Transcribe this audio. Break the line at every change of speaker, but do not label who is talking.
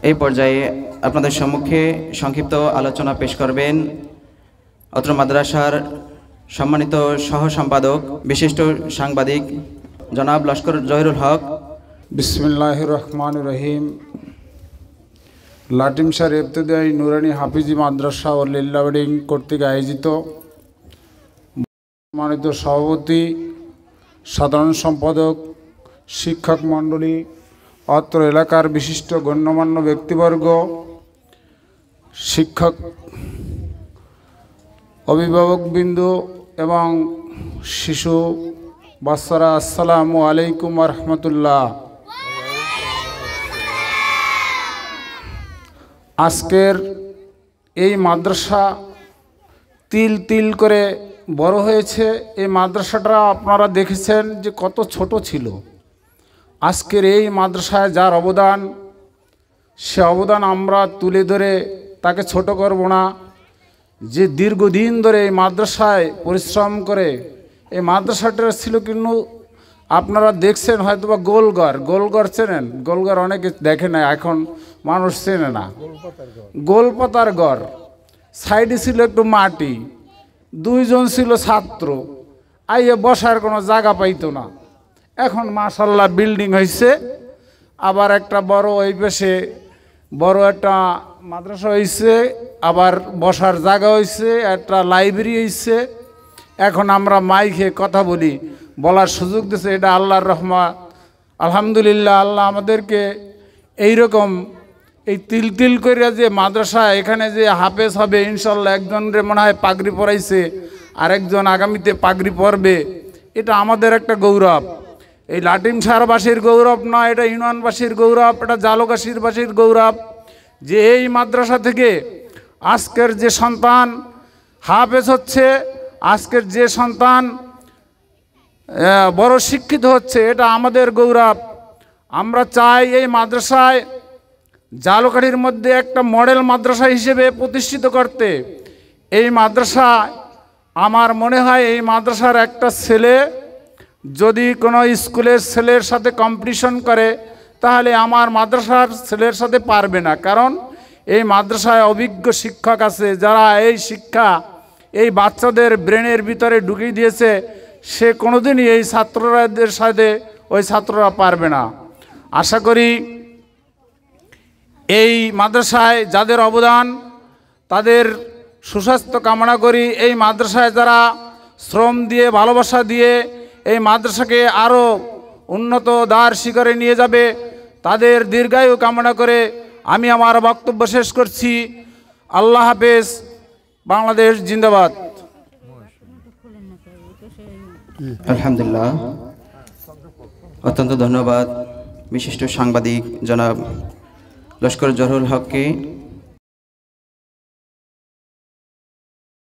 এই পর্যায়ে আপনাদের সম্মুখে সংক্ষিপ্ত আলোচনা পেশ করবেন অত্র মাদ্রাসার সম্মানিত সহ সম্পাদক বিশিষ্ট সাংবাদিক জনাব লস্কর জহিরুল হক।
বিসমিল্লাহির রহমানির রহিম। লাটিমসার ইবতেদায়ী নুরানি হাফিজি মাদ্রাসা ও লিল্লা ওয়েডিং কর্তৃক আয়োজিত সম্মানিত সভাপতি, সাধারণ সম্পাদক, শিক্ষক মণ্ডলী, অত্র এলাকার বিশিষ্ট গণ্যমান্য ব্যক্তিবর্গ, শিক্ষক অভিভাবকবৃন্দ এবং শিশু বাচ্চারা, আসসালামু আলাইকুম ওয়া রাহমাতুল্লাহ। আজকের এই মাদ্রাসা তিল তিল করে বড় হয়েছে। এই মাদ্রাসাটা আপনারা দেখেছেন যে কত ছোট ছিল। আজকের এই মাদ্রাসায় যার অবদান, সে অবদান আমরা তুলে ধরে তাকে ছোট করব না। যে দীর্ঘদিন ধরে এই মাদ্রাসায় পরিশ্রম করে, এই মাদ্রাসাটা ছিল কিন্তু আপনারা দেখছেন হয়তো বা গোলঘর চেনেন? গোলঘর অনেকে দেখে না, এখন মানুষ চেনে না। গোলপাতার ঘর, সাইডে ছিল একটু মাটি, দুইজন ছিল ছাত্র, আইয়ে বসার কোনো জায়গা পাইতো না। এখন মাশাআল্লাহ বিল্ডিং হয়েছে, আবার একটা বড় ওই পাশে বড় একটা মাদ্রাসা হয়েছে, আবার বসার জায়গা হয়েছে, একটা লাইব্রেরি হয়েছে। এখন আমরা মাইকে কথা বলার সুযোগ দিয়েছে, এটা আল্লাহর রহমত। আলহামদুলিল্লাহ, আল্লাহ আমাদেরকে এইরকম এই তিল তিল করে যে মাদ্রাসা এখানে যে হাফেজ হবে ইনশাল্লাহ, একজনরে মনে হয় পাগড়ি পরাইছে, আরেকজন আগামীতে পাগড়ি পরবে। এটা আমাদের একটা গৌরব। এই লাটিমসারবাসীর গৌরব নয়, এটা ইউনিয়নবাসীর গৌরব, এটা জালকাশিরবাসীর গৌরব যে এই মাদ্রাসা থেকে আজকের যে সন্তান হাফেজ হচ্ছে, আজকের যে সন্তান বড় শিক্ষিত হচ্ছে, এটা আমাদের গৌরব। আমরা চাই এই মাদ্রাসায় জালকাঠির মধ্যে একটা মডেল মাদ্রাসা হিসেবে প্রতিষ্ঠিত করতে। এই মাদ্রাসা, আমার মনে হয় এই মাদ্রাসার একটা ছেলে যদি কোনো স্কুলের ছেলের সাথে কম্পিটিশন করে, তাহলে আমার মাদ্রাসার ছেলের সাথে পারবে না। কারণ এই মাদ্রাসায় অভিজ্ঞ শিক্ষক আছে, যারা এই শিক্ষা এই বাচ্চাদের ব্রেনের ভিতরে ঢুকিয়ে দিয়েছে। সে কোনোদিনই এই ছাত্রদের সাথে ওই ছাত্ররা পারবে না। আশা করি এই মাদ্রাসায় যাদের অবদান, তাদের সুস্বাস্থ্য কামনা করি। এই মাদ্রাসায় যারা শ্রম দিয়ে, ভালোবাসা দিয়ে এই মাদ্রাসাকে আরও উন্নত দ্বার শিখরে নিয়ে যাবে, তাদের দীর্ঘায়ু কামনা করে আমি আমার বক্তব্য শেষ করছি। আল্লাহ হাফেজ। বাংলাদেশ জিন্দাবাদ।
আলহামদুলিল্লাহ, অত্যন্ত ধন্যবাদ বিশিষ্ট সাংবাদিক জনাব লস্কর জহিরুল হককে।